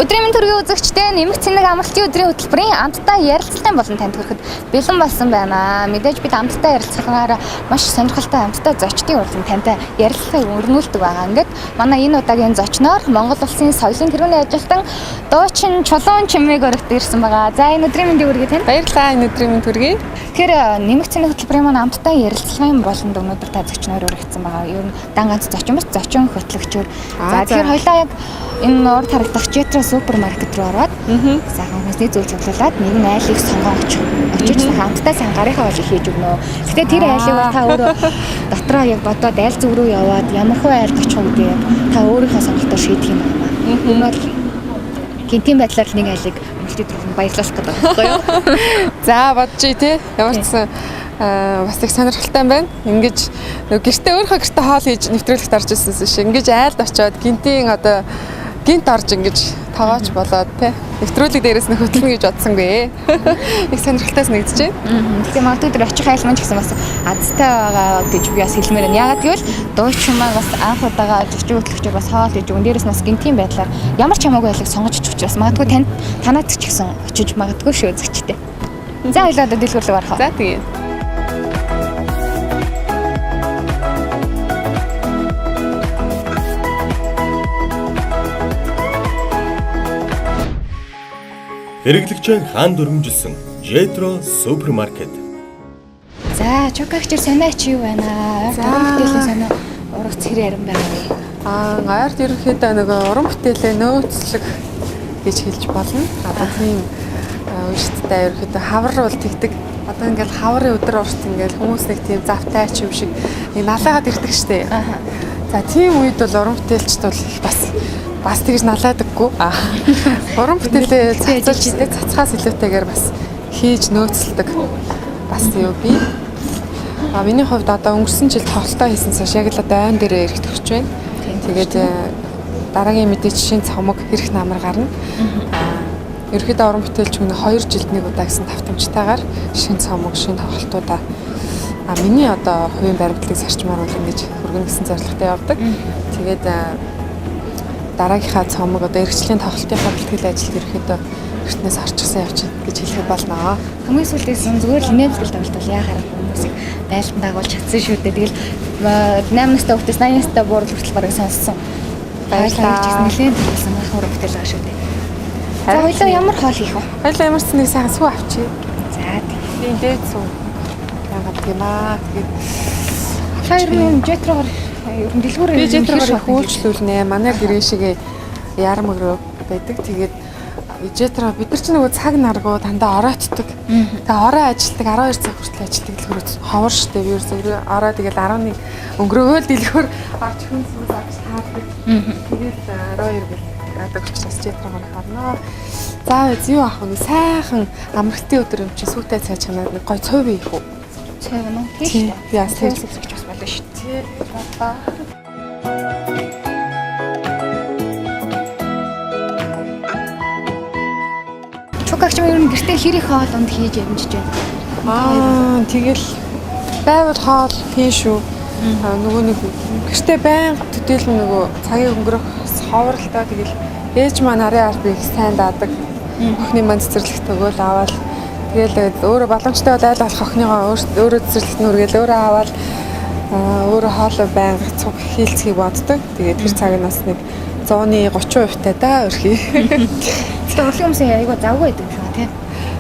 Өдрийн төргийн үзэгчдээ нэмэх цэник амралтын өдрийн хөтөлбөрийн амттай ярилцлагын болон танд хүрэхэд бэлэн болсон байна. Мэдээж бид амттай ярилцлагаараа маш сонирхолтой амттай зочдын уран тантай ярилцлагыг өрнүүлдэг байгаа. Ингээд манай энэ удаагийн зочноор Монгол улсын соёлын тэргүүний ажилтан дуучин Чулуун Чимээг өргөд ирсэн байгаа. За энэ өдрийн мэндийг хүргэе тань. Баярлалаа энэ өдрийн мэнд хүргэе. Тэгэхээр нэмэх цэник хөтөлбөрийн манай амттай ярилцлагын болонд өнөөдөр та зочноор өргөгдсөн байгаа. Ер нь дан ганц зочин бас зочин хөтлөгчөөр. За тэгэхээр хоёлаа яг энэ урд харагдах Jetro супермаркет руу ороод сайхан хүмүүсний зөв цуглуулад нэг нь айлыг сонгооч. Очиж хамтдаа сайн гарынхаа олыг хийж өгнө. Гэтэ тэр айлыг бол та өөрөө дотроо яг бодоод айл зүг рүү яваад ямар хөө айлд очих вэ гэдэг та өөрийнхөө сонголтоор шийдэх юм байна. Энэ бол гинтийн байдлаар нэг айлыг мөлтөдрөөр баярлуулах гэдэг байхгүй юу? За бодчих тий. Ямар ч гэсэн бас их сонирхолтой байна. Ингэж гэртээ өөрийнхөө гэртээ хоол хийж нэвтрүүлэгт орж ирсэн шиг ингэж айлд очиод гинт орж ингэж тоогооч болоод тий нэвтрүүлэг дээрээс нь хөтлөнө гэж бодсонгүй. Их сонирхолтой санагдаж байна. Тэгэхээр магадгүй тэр очих айл маань ч гэсэн бас азтай байгаа гэж би бас хэлмээр байна. Ягаад гэвэл дуучин маань бас анх удаага зочин хөтлөгчөөр бас хоол хийж өгөн. Дээрээс нас гинтийн байдлаар ямар ч хамаагүй айлыг сонгож очих учраас магадгүй танаад ч гэсэн очиж магадгүй шүү үзэгчтэй. За хоёлаа дэлгүүрлэг орох. За тэгээ. Хэрэглэгчийн хаан дүрмжилсэн Jetro супермаркет. За чокагчир санаач юу байна? Уран бүтээлийн санаа ургац хэрэг яран байгаа. Гайрд ерөнхийдөө нөгөө уран бүтээлээ нөөцлөг гэж хэлж болно. Одоо тийм үешттэй ерөнхийдөө хавар бол тэгдэг. Одоо ингээл хаврын өдөр урт ингээл хүмүүс нэг тийм завтай ч юм шиг нэг налаагаад ирдэг штеп. За тийм үед бол уран бүтээлчд бол бас тэгж налаадаггүй. Уран бүтээлээ цацхаас илүүтэйгээр бас хийж нөөцлөдөг. Бас юу би. Миний хувьд одоо өнгөрсөн жил тоглолтоо хийсэн цааш яг л одоо айн дээрээ ирэх төгсөж байна. Тэгээд дараагийн мэдээ жишийн цомог хэрэг намар гарна. Ерөнхийдөө уран бүтээлч хүн 2 жилд нэг удаа гэсэн давтамжтайгаар шин цомог, шин тоглолтуудаа миний одоо хувийн баримтлалыг зарчмаар бол ингэж хүргэнэ гэсэн зорилготой явдаг. Тэгээд дараагийнхаа цомог одоо эрхчлийн тоглолтынхаа бэлтгэл ажилд ерөөхдөө эртнээс орчихсан явчих гэж хэлэх болно. Хамгийн сүүлдээс зүгээр л нэмэлт тоглолт бол яа харах хүмүүсийг байлдан дагуулж чадсан шүү дээ. Тэгэл 8 настай хүүхдээс 80 настай буур хүртэл бараг сонссон. Баярлалаа. Нэлээд төлөвлөсөн байх уран бүтээл байгаа шүү дээ. За хоёлаа ямар хоол хийх вэ? Хоёлаа ямар ч нэг сайхан сүү авчи. За би дээд сүү. Яагаад гэм аа. Тэгээд хоёр Jetrogоор ер нь дэлгүүрээр би Jetrogоор хөөчлүүлнэ. Манай гэрээ шиг ярам өрөө байдаг. Тэгээд Jetro бид нар ч нөгөө цаг наргуу дандаа оройтдаг. Тэгээ ороо ажилтдаг 12 цаг хүртэл ажилтдаг дэлгүүрүүд ховор штэ. Би ерөөсөө ороо тэгээд 11 өнгөрөөл дэлгүүр орж хүнсээс авч таардаг. Тэгээд 12 гэл гадаг учраас Jetrogоор харнаа. За юу ах вэ? Сайхан амралтын өдөр юм чи сүйтэй цай чанаад нэг гой цой бий их үү? Цай байна уу? Тийм. Би бас цай зүсгэж бас болно шүү дээ. Чукагч ер нь гэртээ хэрэг хоолунд хийж амжиж байна. Тэгэл байвал хоол хийн шүү. Нөгөө нэг гэртээ байнга төдийлөн нөгөө цагийг өнгөрөх ховролтой тэгэл ээж маань арын ард их сайн даадаг. Охины маань цэцэрлэгт өгөөл аваад тэгэл өөрөө боломжтой бол айл болох охиныгоо өөрөө цэцэрлэгт нүргээл өөрөө аваад өөрөө хоолой байнга цуг хийлцгийг боддог. Тэгээд тэр цагнаас нэг 130% таа да өрхий. Тэгээд урлагийн хүмүүсийн айгуу завгүй байдаг юм шиг тийм.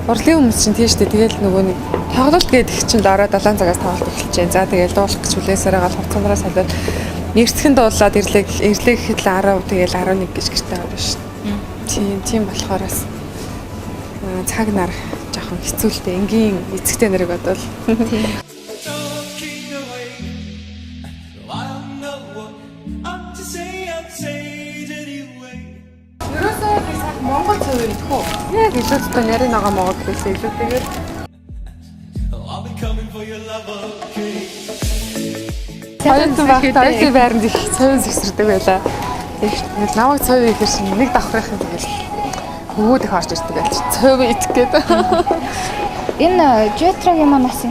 Урлагийн хүмүүс чинь тийм шүү дээ. Тэгэл нөгөө нэг тоглолт гэдэг чинь дараа 7 цагаас тоглолт эхэлж байна. За тэгэл дуулах гэж хүлээсээр байгаа хувцамраа салаад нэрсхэн дуулаад ирлээ гэхэд л 10 тэгэл 11 гэж гэртээ орно шүү дээ. Тийм болохоорс цаг нар жоохон хэцүүлтэй энгийн эцэгтэй нарыг бодвол тийм. Ерөөсөө би цаг Монгол цав идэх үү? Яг илүүтэй нарийн байгаа Монгол гэсэн илүүтэйгээр Хоёрын багтаа байранд их цовын зэгсэрдэг байлаа. Тэгэл намайг цовын ихээр шиг нэг давхрахын тэгэл хөвгүүд их орж ирдэг байл чи цовын идэх гэдэг. Энэ Jetroгийн манаас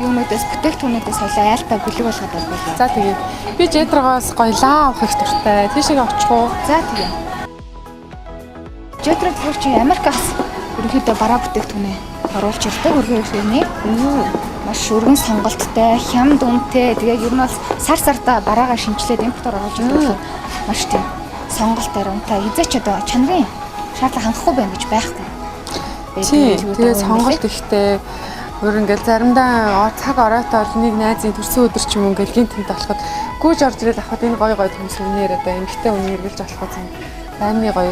юунуудаас бүтээгдэхүүнүүдээс хойлоо айлтаа бэлэг болгоод байна. За тэгээ би Jetrogоос гоё лаа авах их дуртай. Тийшээ очих уу? За тэгээ. Жетро зүгээр чи Америкаас ерөнхийдөө бараа бүтээгдэхүүнээ оруулж ирдэг өргөн иргэний. Маш өргөн сонголттой, хямд үнэтэй. Тэгээд ер нь бол сар бараагаа шинжилээд импортоор оруулж ирдэг. Маш тийм сонголттой унтаа хизээч одоо чанарын шаардлага хангахгүй байна гэж байхгүй. Тэгээд сонголт ихтэй өөр ингээл заримдаа цаг оройтой нэг найзын төрсөн өдөр ч юм уу ингээл гинт болоход гүйж орж ирээд авахд энэ гой төмс үнээр одоо эмгтэй үнэ эргэлж болох юм. Баймны гой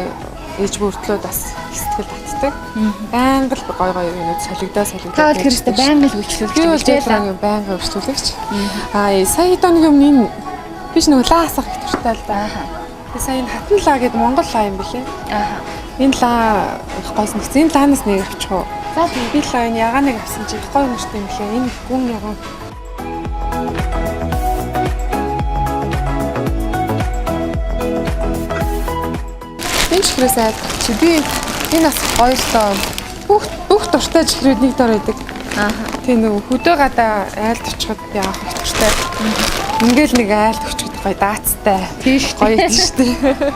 ээж бүртлүүд бас сэтгэл татдаг. Байнга л гой юмуд солигдоо. Та бол хэрэгтэй байнга л үйлчлүүлж байгаа. Байнга үйлчлүүлэгч. Сая дооны юм энэ биш нэг лаасах их туртай л да. Тэгээ сая энэ хатан лаа гэдэг Монгол лаа юм билээ. Энэ лаа их гойс нэгц. Энэ лаанаас нэг авчих уу? За би лаа энэ ягааныг авсан чи их гой нэртэй юм билээ. Энэ гүн ягаан. Энэ чихрээс айлтгах чи би энэ бас гоё л доо бүх дуртай чихрүүд нэг дор байдаг. Тийм нэг хөдөө гадаа айлтвчхад би авах их дуртай. Ингээл нэг айлтвчхад гоё даацтай. Тийш гоё тийм шүү дээ.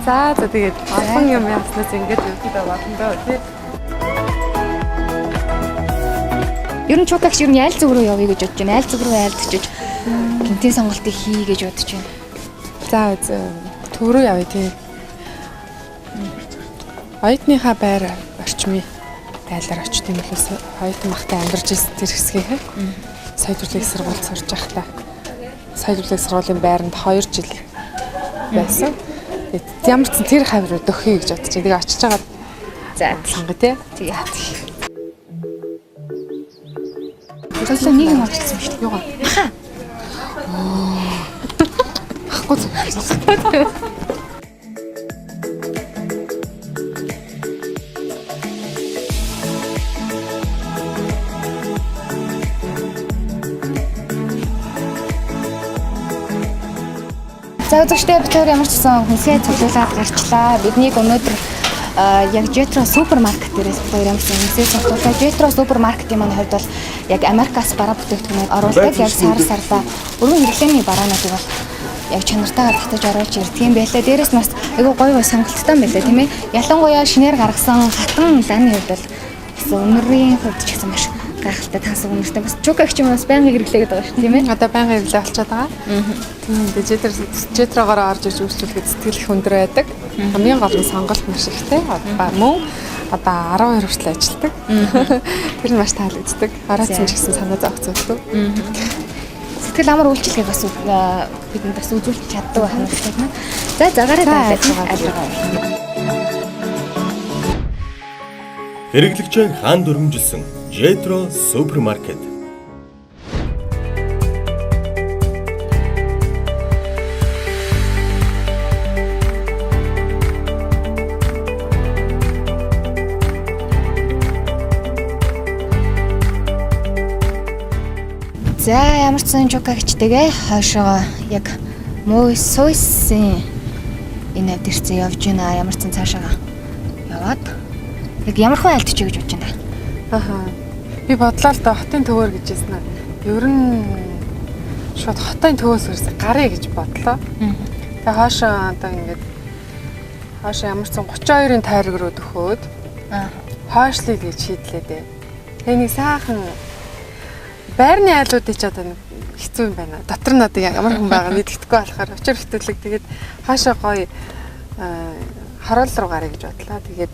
За тэгээд олон юм яаснаас ингээд үүдээ болно доо тий. Ер нь чукагч ер нь айл зүг рүү явъя гэж бодож байна. Айл зүг рүү айлтгаж гинтийн сонголтыг хий гэж бодож байна. За төв рүү явъя тий. Оюутныхаа байр орчмын айлаар очт юм болохоос оюутан багтаа амьдарч ирсэн тэр хэсгийг сая төрлөгийн сургуульд сурч байхдаа сая төрлөгийн сургуулийн байранд 2 жил байсан. Тэгээд ямар ч тэр хавь руу дөхье гэж бодож байгаа. Тэгээд очиж байгаа. За санга тий. Тэгээд Тэгэлээ нэг юм авчихсан шүү дээ. Юугаа? Ахгүй зүг. За үзэгчдээ бид хоёр ямар ч гэсэн хүнсээ цуглуулад гарчлаа. Биднийг өнөөдөр яг Jetro супермаркет дээрээс бид хоёр ямар ч хүнсээ цуглуулаа. Jetro супермаркетийн маань хувьд бол яг Америкаас бараа бүтээгдэхүүнийг оруулдаг. Яг сарда өргөн хэрэглээний бараануудыг бол яг чанартайгаар татаж оруулж ирдэг юм байлаа. Дээрээс нас айгүй гоё сонголттой байлаа тийм ээ. Ялангуяа шинээр гаргасан хатан лааны хувьд бол гэсэн өнөрийн хувьд ч гэсэн маш гайхалтай тансаг үнэртэй бас чукагч юм бас байнга хэрэглээгээд байгаа шүү тийм ээ. Одоо байнга хэрэглээ болчиход байгаа. Тийм Jetrogоор орж ирж үйлчлүүлэхэд сэтгэл их өндөр байдаг. Хамгийн гол нь сонголт маш ихтэй. Мөн одоо 12 хүртэл ажилладаг. Тэр нь маш таалагддаг. Ороодсон ч гэсэн санаа зовх зүйлтэй. Сэтгэл амар үйлчлэгээ бас бидэнд бас үзүүлж чаддаг байх нь байна. За загаараа байгаа. Хэрэглэгчийн хаан дүрмжилсэн Jetro супермаркет. За ямар ч сан чукагчтэйгээ хойшоо яг Сойсын энэ авд ирсэн явж байна. Ямар ч сан цаашаа яваад яг ямар хүн айлтчих гэж бодож байна. Би бодлоо л да хотын төвөр гэж хэлсэн аа. Ер нь шууд хотын төвөөс ирсэн гарыг гэж бодлоо. Тэгээ хоошоо одоо ингээд хоошоо ямар ч 32-ын тойрог руу дөхөөд хоошлыг гэж шийдлээ дээ. Тэгээ нэг сайхан байрны айлуудыг ч одоо хэцүү юм байна. Дотор нь одоо ямар хүн байгаа мэддэхгүй болохоор учир хөтөлөг тэгээд хоошоо гоё хороол руу гарыг гэж бодлоо. Тэгээд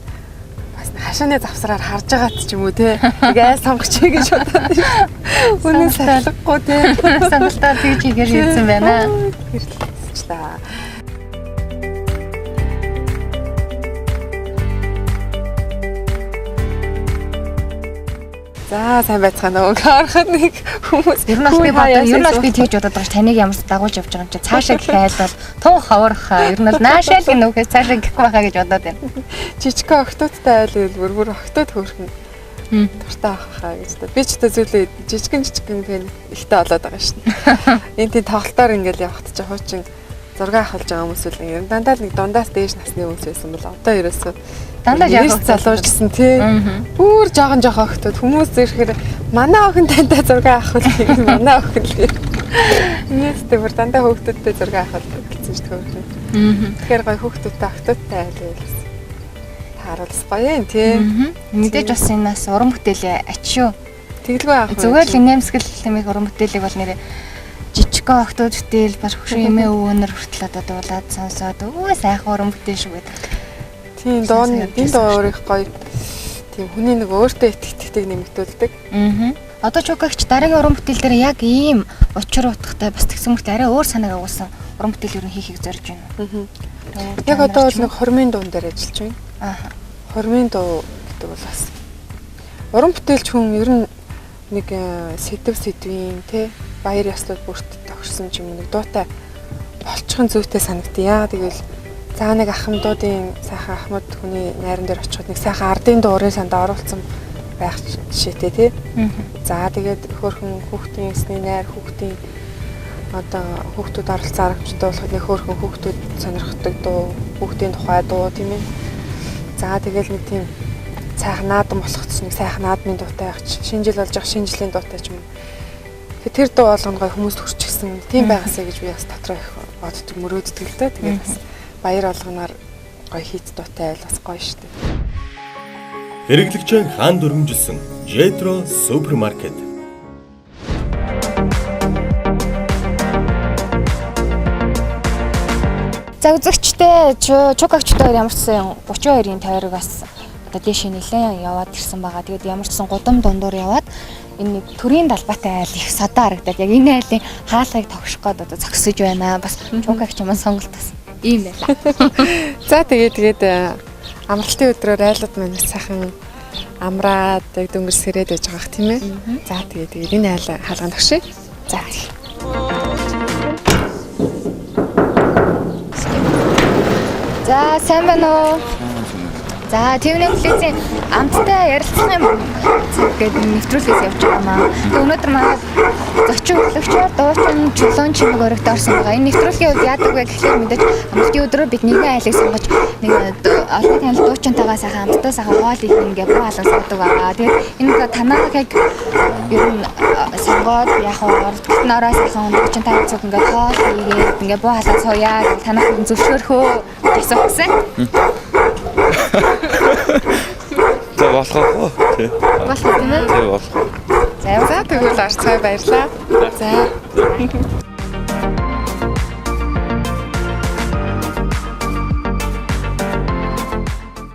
хашааны завсраар харж байгаад ч юм уу те тэгээ сонгоч гэж бодоод шүү. Үнэн салахгүй те. Сонголтоо тэгж хийгээр хийсэн байна. Гэрлэлцлээ. За сайн байцгаана уу. Харахад нэг хүмүүс ер нь бол би бодоо ер нь бол би тэгж бодоод байгаа ш таныг ямар ч дагуулж явж байгаа юм чи цаашаа гэх айлбал тун ховорох ер нь бол наашаал гэх нөхөөс цаашаа гэх байхаа гэж бодоод байна. Жижиг охтуудтай айл бүр охтууд хөөрх нь дуртай авахаа гэж та. Би ч та зүйлээ жижигэн гэн ихтэй болоод байгаа шин. Энд тийм тоглолтоор ингээл явахт ч хуучин зураг авахулж байгаа хүмүүс үл ер нь дандаа нэг дундаас дээш насны хүмүүс байсан бол одоо ерөөсөө дандаа яг залуужсэн тий. Бүр жоохон охтууд хүмүүс ирэхээр манай охин тантай зураг авахул манай охин л. Нийтдээ бүр дандаа хүүхдүүдтэй зураг авахул гэсэн ч төөрхөн. Тэгэхээр гоё хүүхдүүдтэй охтуудтай айл байлаа. харуулс гоё юм тий. Мэдээж бас энэ бас уран бүтээлийн ачуу. Тэглгүй аах. Зүгээр л инээмсгэл хэмээх уран бүтээлийг бол нэрээ жижигхэн охтууд бүтээл бас хөшөө эмээ өвөнөр хүртэл одоо дуулаад сонсоод өө сайхан уран бүтээл шүү гэдэг. Тийм энэ дуу өөрийнх гоё. Тийм хүний нэг өөртөө итгэдэг нэмэгдүүлдэг. Одоо Чукагч дараагийн уран бүтээл дээр яг ийм учир утгатай бас тэгсэн мөрт арай өөр санааг агуулсан уран бүтээл юу хийхийг зорж байна. Яг одоо бол нэг хормын дуун дээр ажиллаж байна. Хормын дуу гэдэг бол бас уран бүтээлч хүн ер нь нэг сэдвийн тий баяр ёслол бүрт тохирсон юм нэг дуутай болчихын зүйтэй санагдъя. Тэгэл заа нэг ахмадуудын сайхан ахмад хүний найран дээр очиход нэг сайхан ардын дуурын санд оруулсан байх жишээтэй тий. За тэгээд хөөрхөн хүүхдийн эсний найр хүүхдийн одоо хүүхдүүд оролцсон аргамжтай болоход нэг хөөрхөн хүүхдүүд сонирхдаг дуу хүүхдийн тухай дуу тийм ээ. За тэгэл нэг тийм сайхан наадам болохч нэг сайхан наадмын дуутай байх чинь шинэ жил болж байгаа шинэ жилийн дуутай ч юм. Тэр дуу болгонгой хүмүүст хүрчихсэн тийм байгаасаа гэж би бас дотроо их боддог мөрөөддөг л дээ. Тэгээд бас баяр олгоноор гоё хийц дуутай байл бас гоё шүү дээ. Хэрэглэгчийн хаан дүрмжилсэн Jetro супермаркет. За үзэгчтэй Чукагчтай ямар ч сан 32-ын тойрог бас одоо дээш нэлээд яваад ирсэн байгаа. Тэгээд ямар ч сан гудам дундуур яваад энэ төрийн далбаатай айл их содоо харагдаад яг энэ айлын хаалгыг тогших гээд одоо зогсож байна. Бас Чукагч маань сонголт бас ийм байла. За тэгээд амралтын өдрөөр айлууд маань сайхан амраад дөнгөж сэрээд байж байгаа х тийм ээ. За тэгээд энэ айл хаалганд тогшия. За. За сайн байна уу? За TVN телевизийн амттай ярилцсан юм гэдэг нэвтрүүлгээс явж байгаа маа. Тэгээ өнөөдөр манай зочин хөтлөгчөөр дуучин чулуун чимэг өргөд орсон байгаа. Энэ нэвтрүүлгийн үед яадаг вэ гэхээр мэдээж амтын өдрөө бид нэгэн айлыг сонгож нэг олон танил дуучинтайгаа сайхан амттай сайхан хоол их ингээ буу халан суудаг байгаа. Тэгээд энэ танайг яг ер нь сонгоод яг оролцогчнороо сайхан дуучинтай хамтсууд ингээ хоол хийгээд ингээ буу халан сууя гэж танайг зөвшөөрхөө гэсэн хүсэн. За болох уу? Тий. Болох юм ээ. Тий болох. За тэгвэл арцгай баярлаа. За.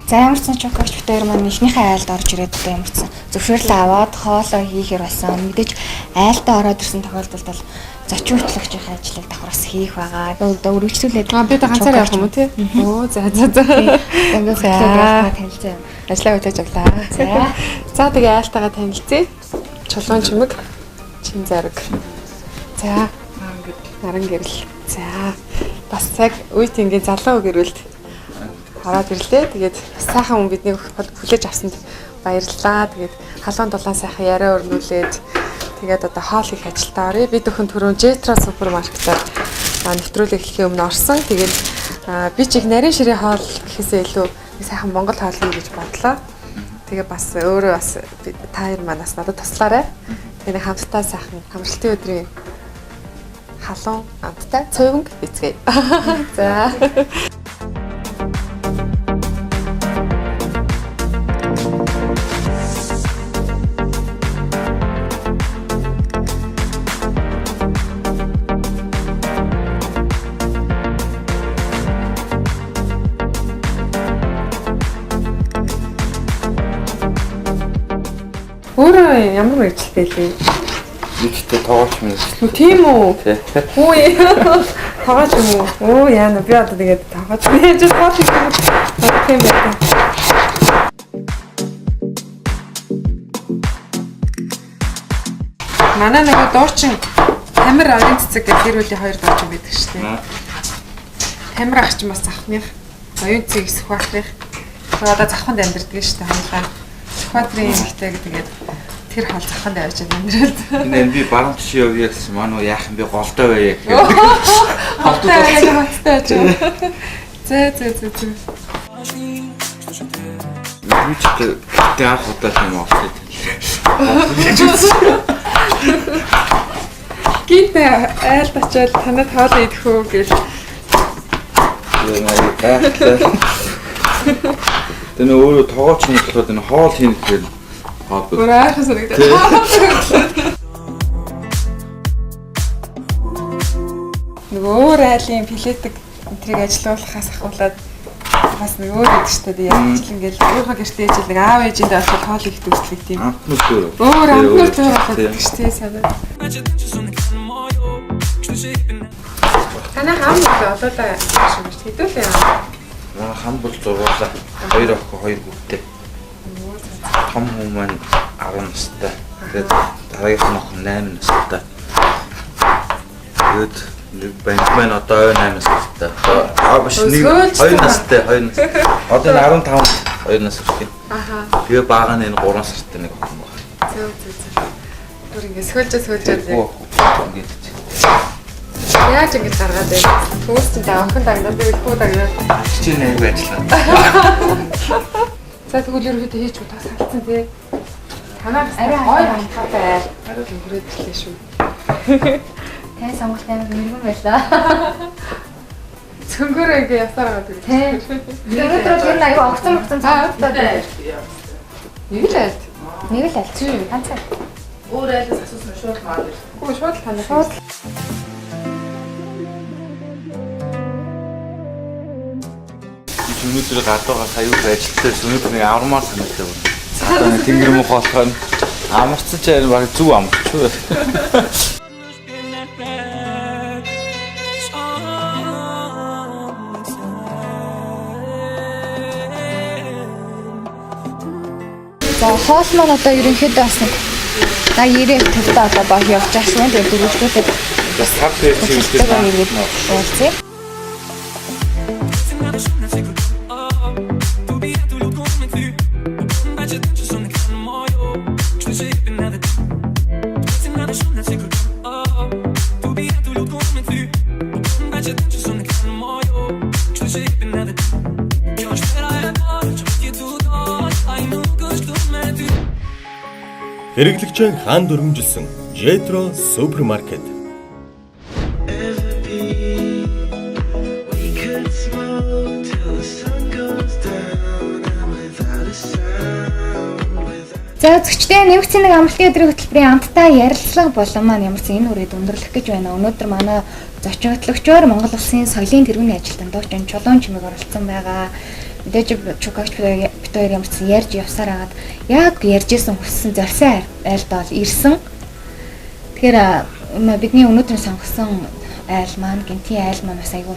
За ямар ч сан Чукагч битээр маань ихнийхээ айлд орж ирээд одоо ямар ч сан зөвшөөрлөө аваад хоолоо хийхээр болсон. Мэдээж айлдаа ороод ирсэн тохиолдолд бол зочин хөтлөгчийн ажлыг давхраас хийх байгаа. Одоо үргэлжлүүлээд бид ганцаар явах юм уу тий? Оо за. Ингээ хөтлөгөө танилцсан. Ажлаа хүлээж авлаа. За тэгээ айлтайгаа танилцъя. Чулуун чимэг, чин зараг. За наран гэрэл. За бас цаг үйт ингээ залуу гэрэлд хараад ирлээ. Тэгээд сайхан хүн биднийг хүлээж авсанд баярлалаа. Тэгээд халуун дулаан сайхан яриа өрнүүлээд тэгээд одоо хоол их ажилдаа оръё. Бид өхөн түрүүн Jetro супермаркетаар нэвтрүүлэг хийх өмнө орсон. Тэгээд би ч их нарийн ширээ хоол гэхээсээ илүү сайхан монгол хоол хий гэж бодлоо. Тэгээ бас өөрөө бас та хоёр манаас надад туслаарай. Тэгээ хамтдаа сайхан амралтын өдрийн халуун амттай цовинг эцгээе. За. Өөрөө ямар мэрэгчлээ лээ? Бидтэй тоогооч юм. Тийм үү? Тий. Хөөе. Тоогооч юм уу? Оо яана би одоо тэгээд тоогооч яаж хоол хийх юм бэ? Манай нэг дуучин Тамир арын цэцэг гэх гэр бүлийн хоёр дуучин байдаг шүү дээ. Тамир ах ч бас ахных, оюун цэцэг Сүхбаатарын. Одоо завханд амьдардаг шүү дээ хоёулаа. Сүхбаатарын ихтэй тэгээд тэр хол завханд авч амьдрал. Энэ би баруун тишээ явъя гэсэн манай яах юм бэ голдоо байя гэх. Голдоо яг хоттой ч. Зэ. Үчтэй тэр хоттой юм аа. Гинэ айлд очиод танад хоол идэх үү гэл. Тэгээ нөө өөрөө тоогооч нь болохоор энэ хоол хийнэ гэхээр хаагүй. Өөр айхаа санагдаад. Нөгөө өөр айлын филетик энтрийг ажилуулахаас ахуулаад бас нэг өөр гэдэг ч гэдэг яг ч ингээл өөрийнхөө гэртээ ижил нэг аав ээжиндээ болохоор хоол их төслөг тийм. Өөр амтнууд төрөлдөг ч тийм санаа. Танай хаан одоо л шимж хэдүүлээ. Манай хан бол зургуулаа. 2 охин 2 хүүтэй. Том хүн маань 10 настай. Тэгээд дараагийнх нь охин 8 настай. Тэгээд нэг банд одоо 8 настай. Биш нэг 2 настай 2 нас. Одоо 15 2 нас хүрэх. Аха. Тэгээ бага нь 3 сартай нэг охин байна. Зөө. Түр ингэ сөхөлж яг. Яаж ингэ гаргаад байв? Түүс чинь охин дагнаад ирэхгүй дагнаад. Чи нэг ажиллаа. За тэгвэл ерөөхдөө хийж тас халдсан тий. Танаас арай ой хамтаатай арай хүрээд ирлээ шүү. Тэ сонголт амар мэрэгэн байлаа. Цөнгөөрөө ингэ ясаар байгаа тийм. Тэ. Өнөөдөр энэ аюу огцон цаавтаа байна. Нэг л аль. Нэг л аль. Ганцаар. Өөр айлс асуусан шууд маад. Гүү шууд танаа. Шууд Өнөөдөр гадуугаар саяуг ажилтсан өнөөдөр нэг аврамаар санагдав. Одоо нэг тэнгэр мөх болохоо амарцж байр баг зүг амарч. за хоол маань одоо ерөнхийдөө бас нэг 90 төвтэй одоо баг явж байгаа шүү. Тэгээд дөрөвдөлтэй Бас хав дээр чиглэлтэй уулзъя. Хэрэглэгчийн хаан дүрмжилсэн Jetro супермаркет. За зөвчтэй нэмэгцийн нэг амралтын өдрийн хөтөлбөрийн амттай ярилцлага болон маань ямар ч энэ үрээд өндөрлөх гэж байна. Өнөөдөр манай зочин хөтлөгчөөр Монгол Улсын соёлын тэргүүний ажилтан дуучин Чулуун чимэг оролцсон байгаа. Мэдээж чукагч бид хоёр ямар ч ярьж явсаар хагаад яг ярьж исэн хүссэн зорьсон айлд бол ирсэн. Тэгэхээр бидний өнөөдөр сонгосон айл маань гинтийн айл маань бас айгүй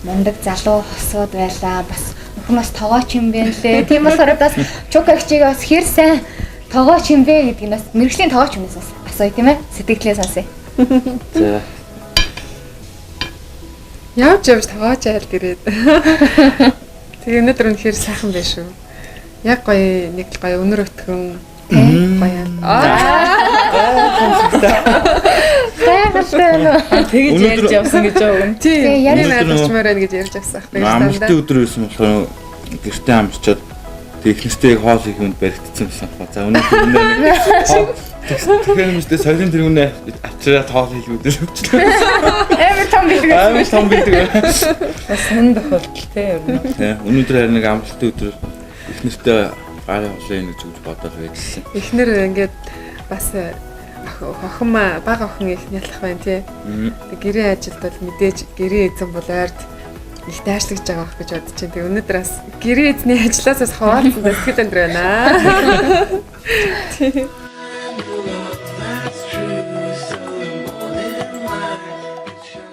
мундаг залуу хосууд байлаа. Бас нөхөр бас тоогооч юм бэ лээ. Тийм болохоор бас чукагчийг бас хэр сайн тоогооч юм бэ гэдгийг бас мэрэгжлийн тоогооч юмнаас асууя тийм ээ. Сэтгэлээ сонсъё. За. Явж тоогооч айлд ирээд. Тэгээ өнөөдөр үнэхээр сайхан байх шүү. Яг гоё нэг л гоё өнөр өтгөн гоё. Тэгэж ярьж явсан гэж байна. Тийм. Яг найдварчмаар байна гэж ярьж авсан байх байна. Амралтын өдөр байсан болохоор гэртээ амарчаад техниктэй хоол их хүнд баригдсан байсан ба. За өнөөдөр тэгэхээр мэдээ соёлын тэргүүнээ авчираа хоол хийлгүүдэл өвчлөө. Амар том бэлэг. Бас хэн тохиолдол те ер нь. Тэ өнөөдөр харин нэг амралтын өдөр техниктэй гарын хоолыг нэг зүгж бодоод байсан. Эхнэр ингээд бас охин бага охин их нялах байна тий. Гэрээ ажилд бол мэдээж гэрээ эзэн бол ойрд их дайршлагж байгаа байх гэж бодож байна. Тэгээ өнөөдөр бас гэрээ эзний ажлаас бас хаваалцсан сэтгэл өндөр байна.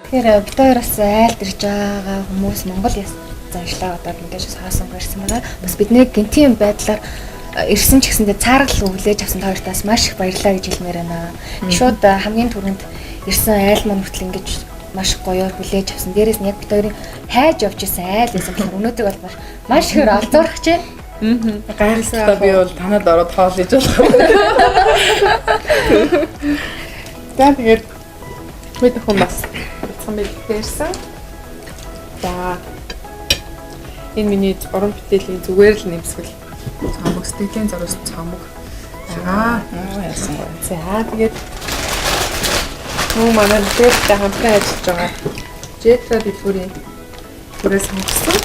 Тэгэхээр бид хоёроос айлд ирж байгаа хүмүүс Монгол яс заншлаа одоо мэдээж хаасан гарсан байгаа. Бас бидний гинтийн байдлаар ирсэн ч гэсэндээ цааргал өглөөж авсан та хоёртаас маш их баярлалаа гэж хэлмээр байна. Шууд хамгийн түрүүнд ирсэн айл маань хүртэл ингэж маш гоёор хүлээж авсан. Дээрээс нь яг бид хоёрын хайж явж исэн айл байсан болохоор өнөөдөр бол маш их олзуурах чинь. Гайхалтай би бол танад ороод хоол хийж болох. Тэгээд бид хүн бас бэлдсэн. За энэ миний уран бүтээлийн зүгээр л нэмсгэл цомог сэтгэлийн зориулсан цомог байгаа. За тэгээд манай бүтээгтэй хамтран ажиллаж байгаа Jetro дэлгүүрийн бүрээс сонгосон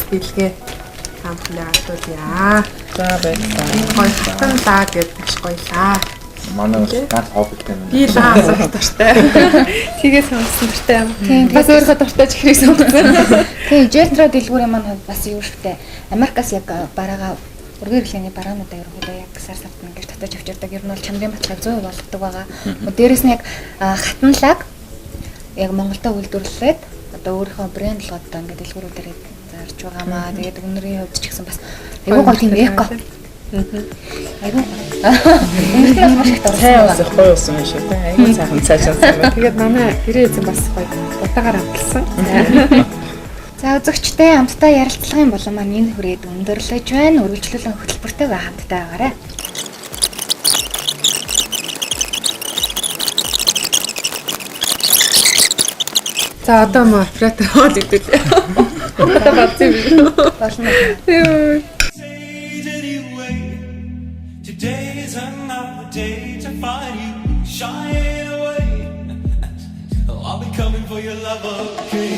бэлгээ самплаа гатуулъя. За баярлалаа. Гоё хатан лаа гэдэг гоёлаа. Манай ганц хоббит юм. Би лаа асуух дуртай. Тэгээ сонсон дуртай юм. Тийм, Бас өөрөө дуртай ч ихрийг сонгосон. Тийм, Jetro дэлгүүрийн маань хувьд бас юу швтэй. Америкаас яг бараага ургийн хэлний бараануудаа ерөнхийдөө яг сар сарт ингэж татаж авчирдаг. Ер нь бол чанарын батлаг 100% болгодог байгаа. Дээрээс нь яг хатанлаг яг Монголдо үйлдвэрлээд одоо өөрийнхөө брэнд болгоод одоо ингэ дэлгүүрүүдээр зарж байгаамаа. Тэгээд өнөрийн хувьд ч гэсэн бас айгүй гоё тийм эко. Айгүй. Үнэхээр маш их Сайн дурсан. ус гоё ус юм шүү дээ. Айгуу сайхан цаашаасан байна. Тэгээд манай гэрээ эзэн бас гоё удаагаар амталсан. За үзэгчтэй хамтдаа ярилцлагын болон маань энэ хүрээд өндөрлөж байна. Үргэлжлүүлэн хөтөлбөртэйгээ хамтдаа байгаарай. За одоо мөн оператор хоол идэл. Одоо бацсан юм. Болно. Today is another day to find you shying away. Oh, I'll be coming for your love, okay?